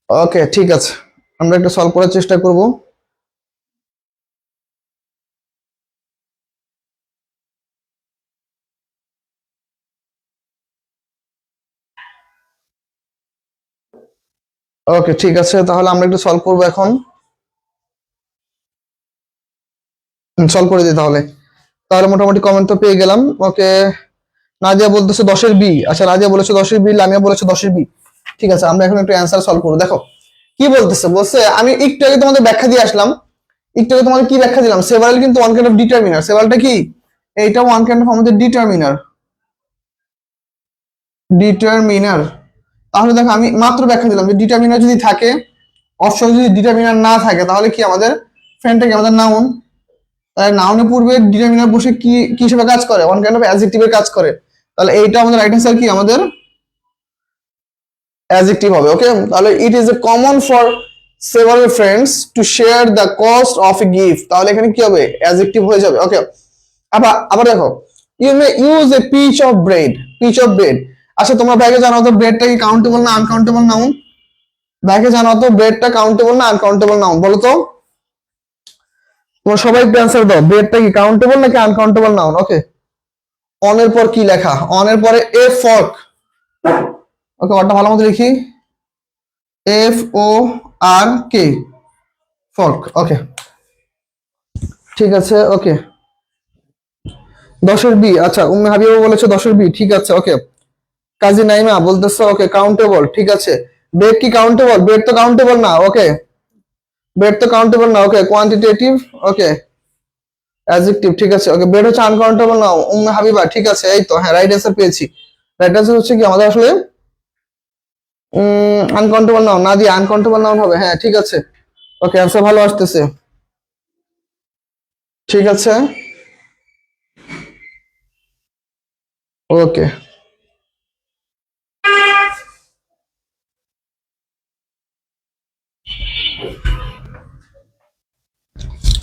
ওকে ঠিক আছে, আমরা একটু সলভ করার চেষ্টা করব। ওকে ঠিক আছে, তাহলে আমরা একটু সলভ করবো এখন। সলভ করে দিই তাহলে। তাহলে মোটামুটি কমেন্ট তো পেয়ে গেলাম। ওকে নাদিয়া বলতেছে 10-এর বি। আচ্ছা নাদিয়া বলেছে 10-এর বি, লামিয়া বলেছে 10-এর বি। ঠিক আছে, আমরা এখন একটু অ্যান্সার সলভ করবো। দেখো কি বলতেছে, বলছে আমি একটু আগে তোমাদের ব্যাখ্যা দিয়ে আসলাম। একটু আগে তোমাদের কি ব্যাখ্যা দিলাম? সেভারাল কিন্তু ওয়ান কাইন্ড অফ ডিটারমিনার। সেভারালটা কি? এইটা ওয়ান কাইন্ড অফ আমাদের ডিটারমিনার। ডিটারমিনার তাহলে দেখো আমি মাত্র ব্যাখ্যা দিলাম যে ডিটারমিনার যদি থাকে, অপশন যদি ডিটারমিনার না থাকে, তাহলে কি আমাদের ফ্রেন্ডটা কি আমাদের নাউন। তাহলে নাউনের পূর্বে ডিটারমিনার বসে কি কি হিসেবে কাজ করে? ওয়ান কাইন্ড অফ অ্যাডজেক্টিভের কাজ করে। তাহলে এইটা আমাদের রাইট অ্যান্সার কি আমাদের অ্যাডজেক্টিভ হবে। ওকে তাহলে it is a common for several friends to share the cost of a gift, তাহলে এখানে কি হবে? অ্যাডজেক্টিভ হয়ে যাবে। ওকে আবার আবার দেখো, you may use a piece of bread. Piece of bread, আচ্ছা তোমরা ব্যাগে জানো তো ব্রেডটা কি কাউন্টেবল না আনকাউন্টেবল নাউন? ব্যাগে জানো তো ব্রেডটা কাউন্টেবল না আনকাউন্টেবল নাউন, বলো তো। তোমরা সবাই একটু অ্যান্সার দাও, ব্রেডটা কি কাউন্টেবল নাকি আনকাউন্টেবল নাউন? ওকে অন এর পর কি লেখা? অন এর পরে এ ফর্ক। ওকে ওটা ভালো মতো লিখি, এফ ও আর কে, ফর্ক। ওকে ঠিক আছে। ওকে 10-এর বি, আচ্ছা উম্মে হাবিবা বলেছে 10-এর বি, ঠিক আছে। ওকে কাজী নাইমা বলতেছে ওকে কাউন্টেবল, ঠিক আছে। বেড কি কাউন্টেবল? বেড তো কাউন্টেবল না। ওকে বেড তো কাউন্টেবল না। ওকে কোয়ান্টিটেটিভ, ওকে অ্যাডজেক্টিভ, ঠিক আছে। ওকে বেড হচ্ছে আনকাউন্টেবল না উম্মে হাবিবা, ঠিক আছে। এই তো হ্যাঁ রাইট অ্যান্সার পেয়েছি। রাইট অ্যান্সার হচ্ছে কি আমাদের আসলে আনকাউন্টেবল নাউন না দিয়ে আনকাউন্টেবল নাউন হবে। হ্যাঁ ঠিক আছে। ওকে অ্যান্সার ভালো আসতেছে, ঠিক আছে। ওকে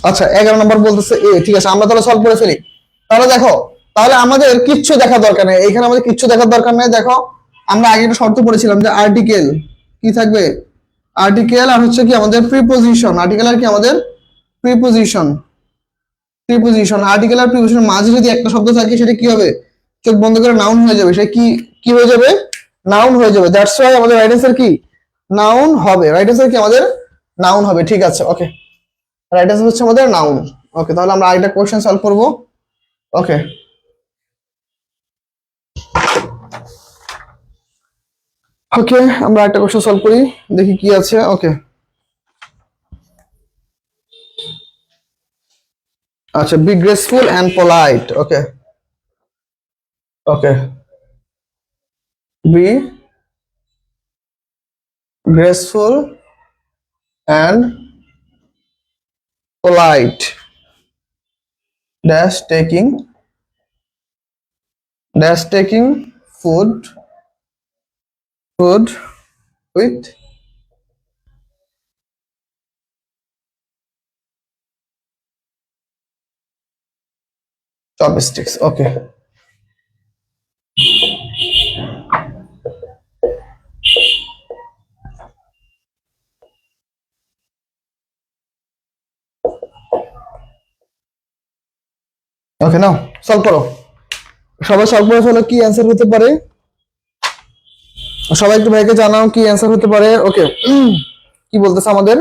আচ্ছা 11 নম্বর বলতেছে এ, ঠিক আছে আমরা তাহলে সলভ করে ফেলি। তাহলে দেখো, তাহলে আমাদের কিচ্ছু দেখার দরকার নেই এখানে, আমাদের কিচ্ছু দেখার দরকার নেই। দেখো আমরা আগে একটা শর্ত পড়েছিলাম যে আর্টিকেল কি থাকবে? আর্টিকেল আর হচ্ছে কি আমাদের প্রিপোজিশন। আর্টিকেল আর কি আমাদের প্রিপোজিশন। প্রিপোজিশন আর্টিকেল আর প্রিপোজিশনের মাঝে যদি একটা শব্দ থাকে, সেটা কি হবে? চোখ বন্ধ করে নাউন হয়ে যাবে। সেটা কি কি হয়ে যাবে? নাউন হয়ে যাবে। দ্যাটস ওয়াই আমাদের রাইট অ্যান্সার কি নাউন হবে। রাইট অ্যান্সার কি আমাদের নাউন হবে, ঠিক আছে। ওকে রাইট অ্যান্সার হচ্ছে আমাদের নাউন। ওকে তাহলে আমরা আরেকটা কোশ্চেন সলভ করব। ওকে ওকে আমরা একটা কোশ্চেন সলভ করি, দেখি কি আছে। ওকে আচ্ছা be graceful and polite. Okay okay be graceful and polite dash taking food with chopsticks. Okay okay now solve করো। সবাই সলভ করে ফেলো, কি অ্যান্সার হতে পারে? সবাই একটু ভাইকে জানাও কি অ্যান্সার হতে পারে। ওকে, কি বলতেছে আমাদের?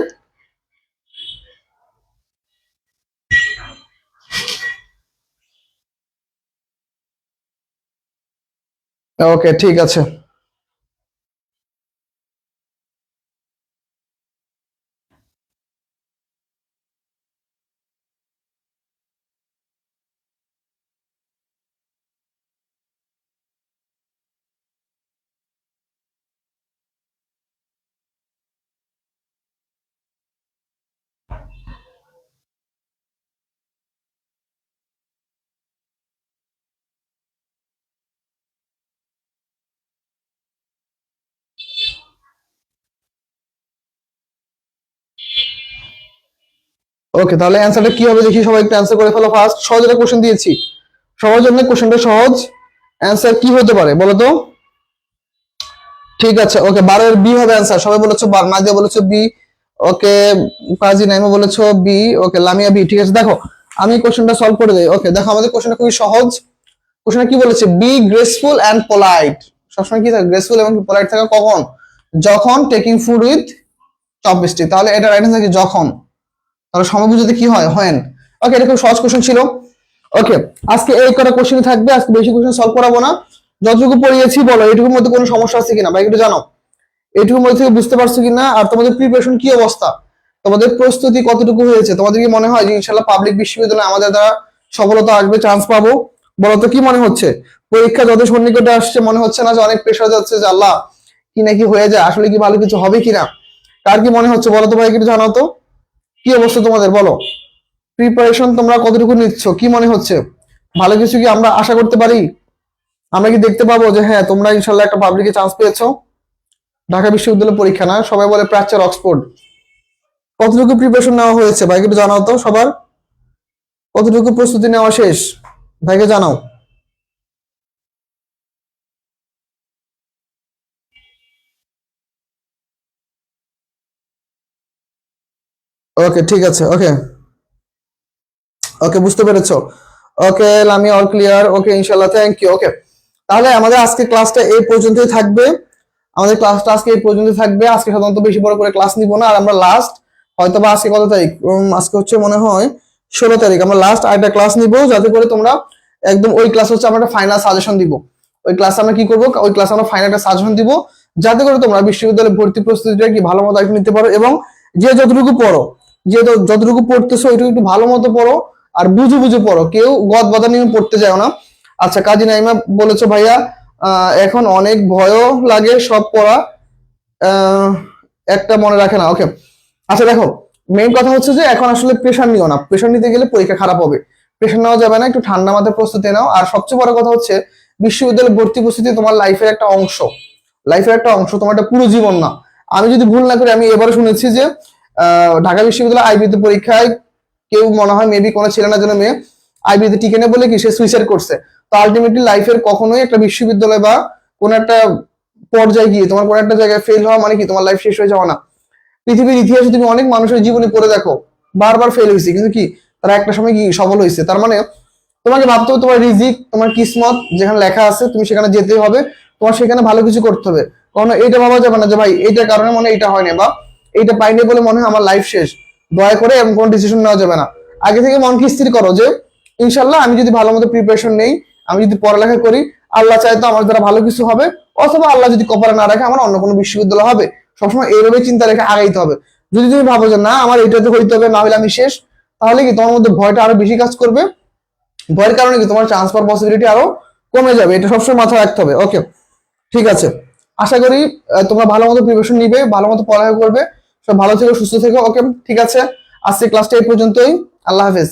ওকে, ঠিক আছে। ওকে, তাহলে অ্যান্সারটা কি হবে দেখি, সবাই একটু অ্যান্সার করে ফেলো ফার্স্ট। সহজ একটা কোশ্চেন দিয়েছি সবার জন্য, কোশ্চেনটা সহজ। অ্যান্সার কি হতে পারে বলো তো? ঠিক আছে, ওকে, 12 এর বি হবে অ্যান্সার। সবাই বলেছো নাদিয়া বলেছো বি। ওকে, কাজী নাইমা বলেছো বি। ওকে, লামিয়া বি। ঠিক আছে, দেখো আমি কোশ্চেনটা সলভ করে দেই। ওকে, দেখো আমাদের কোশ্চেনটা খুবই সহজ। কোশ্চেনটা কি বলেছে? Be graceful and polite. সবসময় কি থাকে? গ্রেসফুল এবং পোলাইট থাকা কখন? যখন টেকিং ফুড উইথ চপস্টিক। তাহলে এটা রাইট আনসার কি? যখন। তাহলে সমবুঝতে কি হয়? হোয়েন। ওকে, এটা খুব সহজ কোশ্চেন ছিল। ওকে, আজকে এই কটা কোশ্চেন থাকবে, আজকে বেশি কোশ্চেন সলভ করাবো না। যতটুকু পড়িয়েছি বলো, এটুকুর মধ্যে কোনো সমস্যা আছে কিনা ভাই একটু জানো। এটুকুর মধ্যে থেকে বুঝতে পারছো কিনা, আর তোমাদের প্রিপারেশন কি অবস্থা, তোমাদের প্রস্তুতি কতটুকু হয়েছে? তোমাদের কি মনে হয় যে ইনশাল্লাহ পাবলিক বিশ্ববিদ্যালয়ে আমাদের দ্বারা সফলতা আসবে, চান্স পাবো? বলো তো কি মনে হচ্ছে? পরীক্ষা যত সন্নিকটে আসছে মনে হচ্ছে না যে অনেক প্রেশার যাচ্ছে যে আল্লাহ কি নাকি হয়ে যায়, আসলে কি ভালো কিছু হবে কিনা? কার কি মনে হচ্ছে বলো তো ভাই একটু জানাও তো, কি অবস্থা তোমাদের বলো? প্রিপারেশন তোমরা কতটুকু নিচ্ছ, কি মনে হচ্ছে? ভালো কিছু কি আমরা আশা করতে পারি? আমরা কি দেখতে পাবো যে হ্যাঁ তোমরা ইনশাল্লাহ একটা পাবলিকে চান্স পেয়েছো? ঢাকা বিশ্ববিদ্যালয় পরীক্ষা না, সবাই বলে প্রাচ্যের অক্সফোর্ড। কতটুকু প্রিপারেশন নেওয়া হয়েছে ভাইকে একটু জানাও তো, সবার কতটুকু প্রস্তুতি নেওয়া শেষ ভাইকে জানাও। ওকে, ঠিক আছে। ওকে, ওকে, বুঝতে পেরেছো। ওকে, লামিয়া অল ক্লিয়ার। ওকে, ইনশাল্লাহ, থ্যাংক ইউ। ওকে, তাহলে আমাদের আজকে ক্লাসটা এই পর্যন্তই থাকবে। আমাদের ক্লাসটা আজকে এই পর্যন্ত থাকবে। আজকে সাধারণত বেশি বড় করে ক্লাস নিব না। আর আমরা লাস্ট হয়তো বা আজকে কত তারিখ, আজকে হচ্ছে মনে হয় 16 তারিখ, আমরা লাস্ট আরেকটা ক্লাস নিব, যাতে করে তোমরা একদম ওই ক্লাস হচ্ছে আমরা একটা ফাইনাল সাজেশন দিব। ওই ক্লাসে আমরা কি করবো, ওই ক্লাসে আমরা ফাইনাল একটা সাজেশন দিব, যাতে করে তোমরা বিশ্ববিদ্যালয়ে ভর্তি প্রস্তুতিটা কি ভালো মতো একটু নিতে পারো, এবং যে যতটুকু পড়ো, যে যতটুকু পড়তেছো ওইটুকু একটু ভালো মতো পড়ো, আর বুঝে বুঝে পড়ো, কেউ গদ বাধা নিয়ে পড়তে যাও না। আচ্ছা, কাজী নাইমা বলেছো ভাইয়া এখন অনেক ভয়ও লাগে সব পড়া, আহ, একটা মনে রাখে না। ওকে, আচ্ছা দেখো, মেইন কথা হচ্ছে যে এখন আসলে প্রেশার নিও না, প্রেশার নিতে গেলে পরীক্ষা খারাপ হবে। প্রেশার নেওয়া যাবে না, একটু ঠান্ডা মাথায় প্রস্তুতি নাও। আর সবচেয়ে বড় কথা হচ্ছে বিশ্ববিদ্যালয় ভর্তি প্রস্তুতি তোমার লাইফের একটা অংশ, লাইফের একটা অংশ, তোমার একটা পুরো জীবন না। আমি যদি ভুল না করি, আমি এবারে শুনেছি যে ঢাকা বিশ্ববিদ্যালয় আইবিতে পরীক্ষায় কেউ মনে হয় মেবি কোনো ছেলে না যেন মেয়ে আইবিতে টিকে নেই বলে কি সে সুইসাইড করছে। তো আলটিমেটলি লাইফের কখনোই একটা বিশ্ববিদ্যালয় বা কোন একটা পর্যায়ে গিয়ে তোমার কোন একটা জায়গায় ফেল হওয়া মানে কি তোমার লাইফ শেষ হয়ে যাওয়া না। পৃথিবীর ইতিহাসে তুমি অনেক মানুষের জীবনে পড়ে দেখো, বারবার ফেল হয়েছে, কিন্তু কি তারা একটা সময় কি সফল হয়েছে। তার মানে তোমাকে ভাবতে হবে তোমার রিজিক, তোমার কিসমত যেখানে লেখা আছে তুমি সেখানে যেতে হবে, তোমার সেখানে ভালো কিছু করতে হবে। কখনো এইটা ভাবা যাবে না যে ভাই এইটার কারণে মনে হয় এটা হয়নি, বা এইটা পাইনি বলে মনে হয় আমার লাইফ শেষ। দয়া করে এমন কোনো ডিসিশন নেওয়া যাবে না। আগে থেকে মনকে স্থির করো যে ইনশাল্লাহ আমি যদি ভালো মতো প্রিপারেশন নেই, আমি যদি পড়ালেখা করি, আল্লাহ চাইতো আমার দ্বারা ভালো কিছু হবে, অথবা আল্লাহ যদি কপালে না রাখে আমার অন্য কোনো বিশ্ববিদ্যালয় হবে। সবসময় এইভাবে চিন্তা রেখে আগাইতে হবে। যদি তুমি ভাবো যে না আমার এটাতে হইতে হবে, না হলে আমি শেষ, তাহলে কি তোমার মধ্যে ভয়টা আরো বেশি কাজ করবে। ভয়ের কারণে কি তোমার চান্স পাওয়ার পসিবিলিটি আরো কমে যাবে। এটা সবসময় মাথায় রাখতে হবে। ওকে, ঠিক আছে, আশা করি তোমরা ভালো মতো প্রিপারেশন নিবে, ভালো মতো পড়ালেখা করবে। সব ভালো থেকো, সুস্থ থেকো। ওকে, ঠিক আছে, আজকে ক্লাসটা এই পর্যন্তই। আল্লাহ হাফেজ।